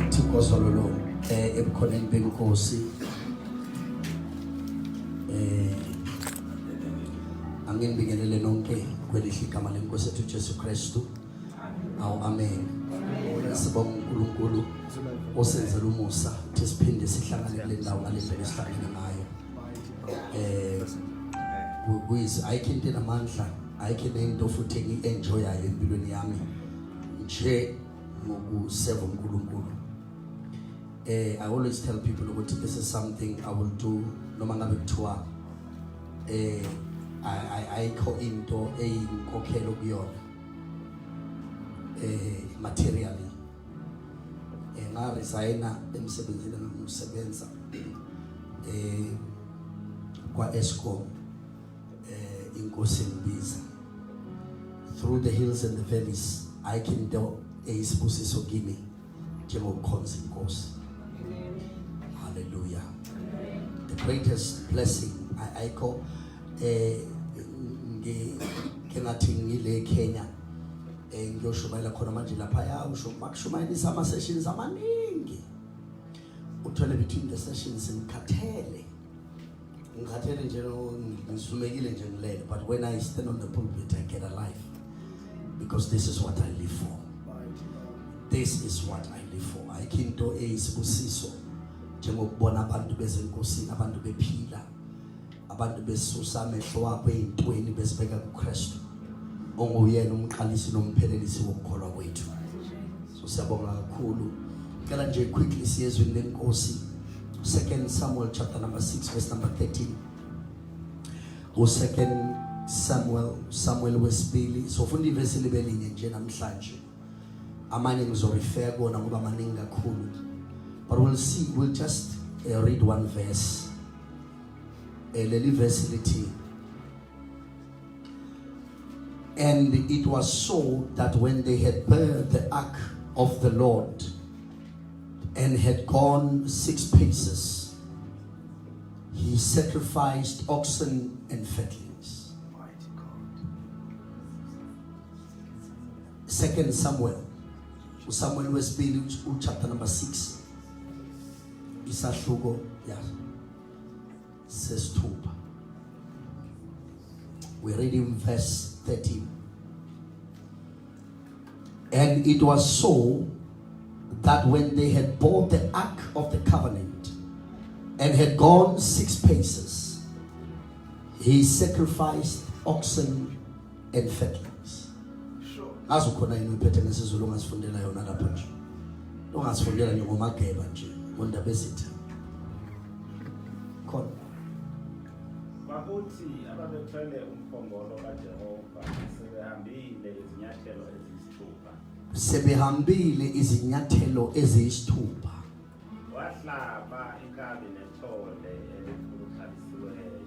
Sikhosololo ebukhoneni benkosi angibingelele nonke kwelihle igama lenkosi ethu Jesu Kristu. Amen. Sibonga uNkulunkulu osenzela umusa ukuthi siphinde sihlangane kule ndawo ngalendlela esihlangene ngayo. Kuyisi ayikho into enamandla, ayikho into futhi engienjoyayo empilweni yami nje ngokuseva uNkulunkulu. I always tell people ukuthi this is something I will do noma ngabe kuthiwa ayikho into eyinkokhelo kuyona materially. Nga resigna emsebenzini ngokusebenza kwa Eskom inkosi ngibiza through the hills and the valleys. I can do isibusiso kimi njengokukhonza inkosi. Hallelujah. The greatest blessing I call ngingathi ngile Kenya ngiyoshumayela khona manje lapha ya usho makushumayelisa ama sessions amaningi uthole between the sessions ngikhathele nje ngisumekile nje ngilele, but when I stand on the pulpit I get alive because this is what I live for. This is what I live for. Ayikho eyisibusiso njengokubona abantu bezenkosini, abantu bephila, abantu besusa amehlo wabo ezintweni besibeka kuKristu onguyena umqalisi nomphelelisi wokukholwa kwethu. So siyabonga kakhulu. Ngicela nje quickly siyezwe lenkosi 2 Samuel chapter number 6 verse number 13. Go 2 Samuel wesibili. So funda ivesi libelinye nje namhlanje. Amanye ngizorefer kona ngoba maningi kakhulu. But we'll just read one verse. Leli verse lithi, and it was so that when they had beared the ark of the Lord and had gone 6 paces, he sacrificed oxen and fatlings. 2 Samuel wesibili chapter number 6 isahluko sesithupha. We're reading verse 13. And it was so that when they had brought the ark of the covenant and had gone 6 paces, he sacrificed oxen and fatlings. As ukhona yini uphethe ngesizulu ongasifundela yona lapha nje. Ongasifundela nje ngomageba nje, ngondaba ezitha. Khona. Bakuthi ababethwele umphongolo kaJehova sebehambile izinyathelo eziyisithupha. Sebehambile izinyathelo eziyisithupha. Wahlaba inkabi nethole elikhulukhalisiweyo.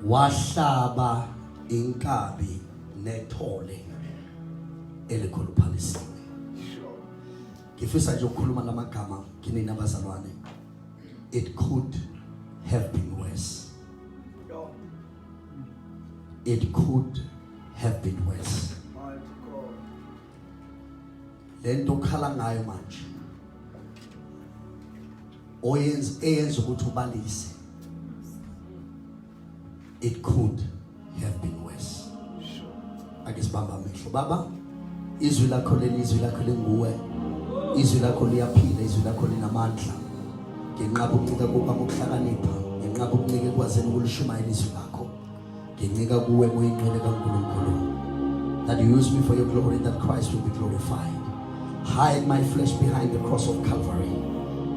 Wahlaba inkabi nethole elikhuluphalisiwe. Ngifisa nje ukukhuluma lamagama kini nabazalwane. It could have been worse. It could have been worse. Lento khala ngayo manje oyenza ukuthi ubalise. It could have been worse. Ake sibamba amehlo. Baba, izwi lakho lenguwe. Izwi lakho liyaphila, izwi lakho linamandla. Ngenqaba ukuncika kuba ngokuhlakanipha, ngenqaba ukuncika ekwazini ukulishumayela izwi lakho. Ngencika kuwe moyingcwele kaNkulunkulu. That you use me for your glory, that Christ will be glorified. Hide my flesh behind the cross of Calvary.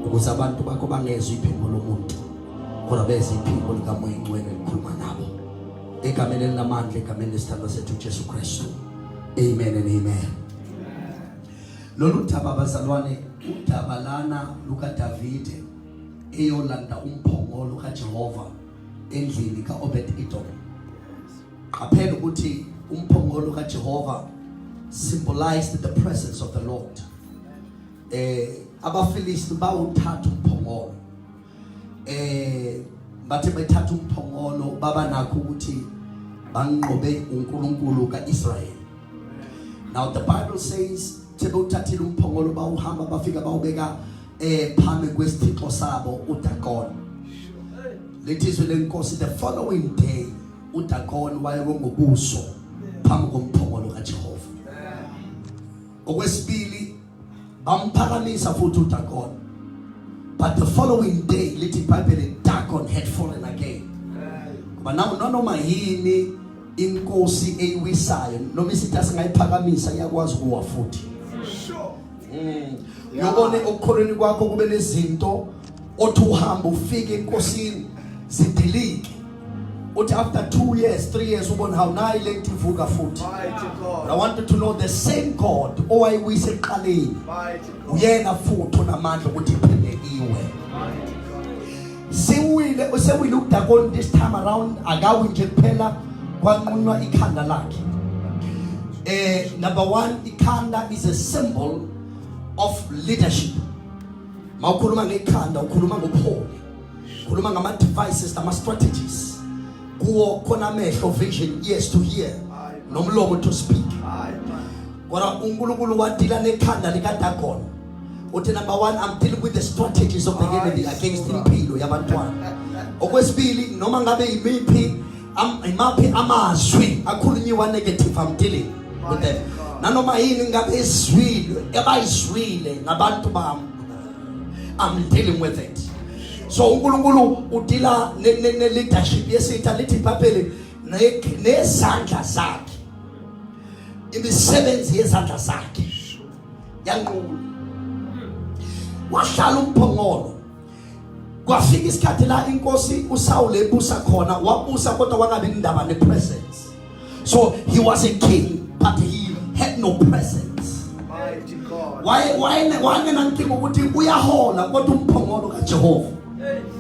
Ukuze abantu bakho bangezwe iphimbo lomuntu, kodwa beze iphimbo likamoyingcwele likhuluma nabo. Egameni elinamandla, egameni lesithandwa sethu Jesu Kristu. Amen and amen. Lolu thaba bazalwane, udaba lana luka Davide eyolanda umphongolo kaJehova endlini kaObed-Edom. Qaphela ukuthi umphongolo kaJehova symbolized the presence of the Lord. Abafilisti bawuthatha umphongolo. Bathe bethatha umphongolo baba nakho ukuthi banqobe uNkulunkulu kaIsrael. Now the Bible says sebewuthathile umphongolo bawuhamba bafika bawubeka phambi kwesithixo sabo uDagon. Lethizwe lenkosi the following day uDagon waye ngobuso phambi komphongolo kaJehova. Okwesibili bamphakamisa futhi uDagon. But the following day lithi iBhayibheli Dagon had fallen again. But now noma yini inkosi eyiwisayo noma isithi asingayiphakamisa iyakwazi ukuwa futhi. Yobone okukholweni kwakho kube nezinto othi uhamba ufike enkosini zidilike. Uthi after 2 years 3 years ubone how nayi lenti ivuka futhi. I want you to know the same God owayiwise eqaleni uyena futhi onamandla ukuthi iphinde iwe. Sewile uDagon this time around akawi nje kuphela kwanqunywa ikhanda lakhe. Number 1, ikhanda is a symbol of leadership. Mawukhuluma ngekhanda ukhuluma ngobuholi. Ukhuluma ngama devices nama strategies. Kuwo khona amehlo vision, ears to hear, nomlomo to speak. Kodwa uNkulunkulu wadila nekhanda likaDagon. Uthi number 1, I'm dealing with the strategies of the enemy against impilo yabantwana. Okwesibili noma ngabe imaphi amazwi akhulunyiwa negative, I'm dealing with them. Nanoma yini ngabe izwile ebayizwile nabantu bami, I'm dealing with it. So uNkulunkulu udila ne leadership yesitha lithi iBhayibheli nezandla zakhe, imisebenzi yezandla zakhe yanqula. Wahlala umphongolo kwafika isikhathi la inkosi uSaul ebusa khona, wabusa kodwa wangabi indaba nepresence. So he was a king but he had no presence. Mighty God. Why nankinga ukuthi uyahola kodwa umphongolo kaJehova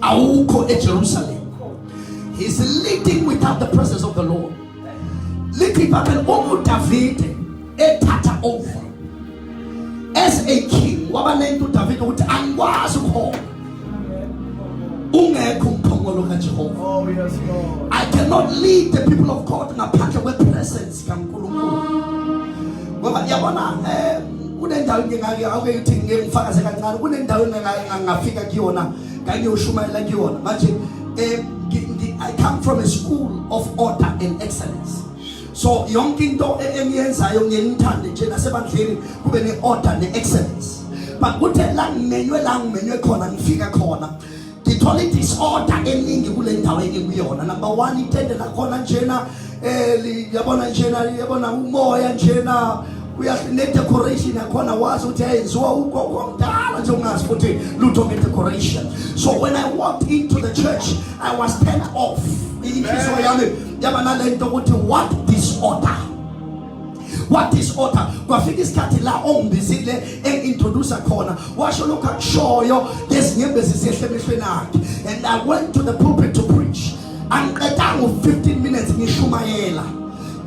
awukho eJerusalem. He's leading without the presence of the Lord. Lithi iBhayibheli uDavid ethatha over as a king. Waba nento uDavid ukuthi angikwazi ukuhola ungekho umphongolo kaJehova. Oh yes Lord. I cannot lead the people of God ngaphandle kwepresence kaNkulunkulu. Ngoba yabona kunendawo ngeke uthi ngifakaze kancane, kunendawo engafika kuyona ngiyoshumayela kuyona manje. I come from a school of order and excellence. So yonke into engiyenzayo ngiyithande nje nasebandleni kube ne-order ne-excellence. But kuthe la ngimenywe khona ngifika khona ngithola i-disorder eningi kule ndawo engikuyona. Number 1, itende lakhona njena yabona umoya njena ne-decoration yakhona wazi ukuthi ayenziwa ugogo mdala nje ungazi futhi lutho nge-decoration. So when I walked into the church I was turned off. Inhliziyo yami yaba nalento ukuthi what disorder. Kwafika isikhathi la ongibizile engintroduce khona washo lokho akushoyo lezinyembezi ziyehle emehlweni akhe. And I went to the pulpit to preach. Angiqedanga u15 minutes ngishumayela.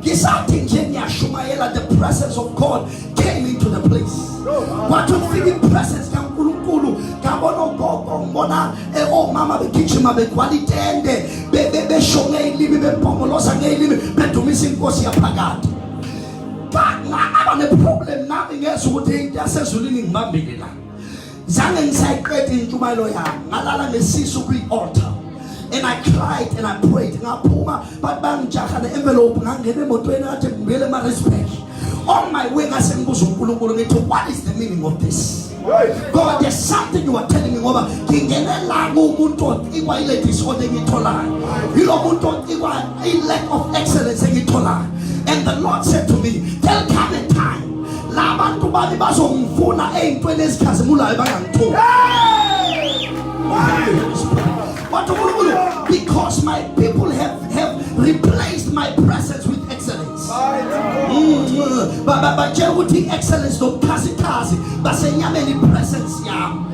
Ngisathi nje ngiyashumayela, the presence of God came into the place. What to feel in presence kaNkulunkulu ngabona ugogo ngibona omama begijima begwalitende beshonge ilimi bempongoloza ngelimi bedumisa inkosi yaphakade. Ngaba ne-problem nami ngezwe ukuthi into yasezulwini ngibambile la. Zange ngisayiqeda intshumayelo yami, ngalala ngesisu kwi-altar. And I cried and I prayed. Ngaphuma but bangijaha ne-envelope ngangena emotweni ngathi ngibuyele eMaritzburg. On my way ngase ngibuza uNkulunkulu ngithi what is the meaning of this? God, there's something you are telling me ngoba ngingene la kumuntu otikwa ile disorder engitholayo. Yilo muntu otikwa i-lack of excellence engitholayo. And the Lord said to me, there'll come a time la bantu bami bazongifuna ey'ntweni ezikhazimulayo bangangithola. Because my people have replaced my presence with excellence. But excellence no kazi basenyameni presence yami.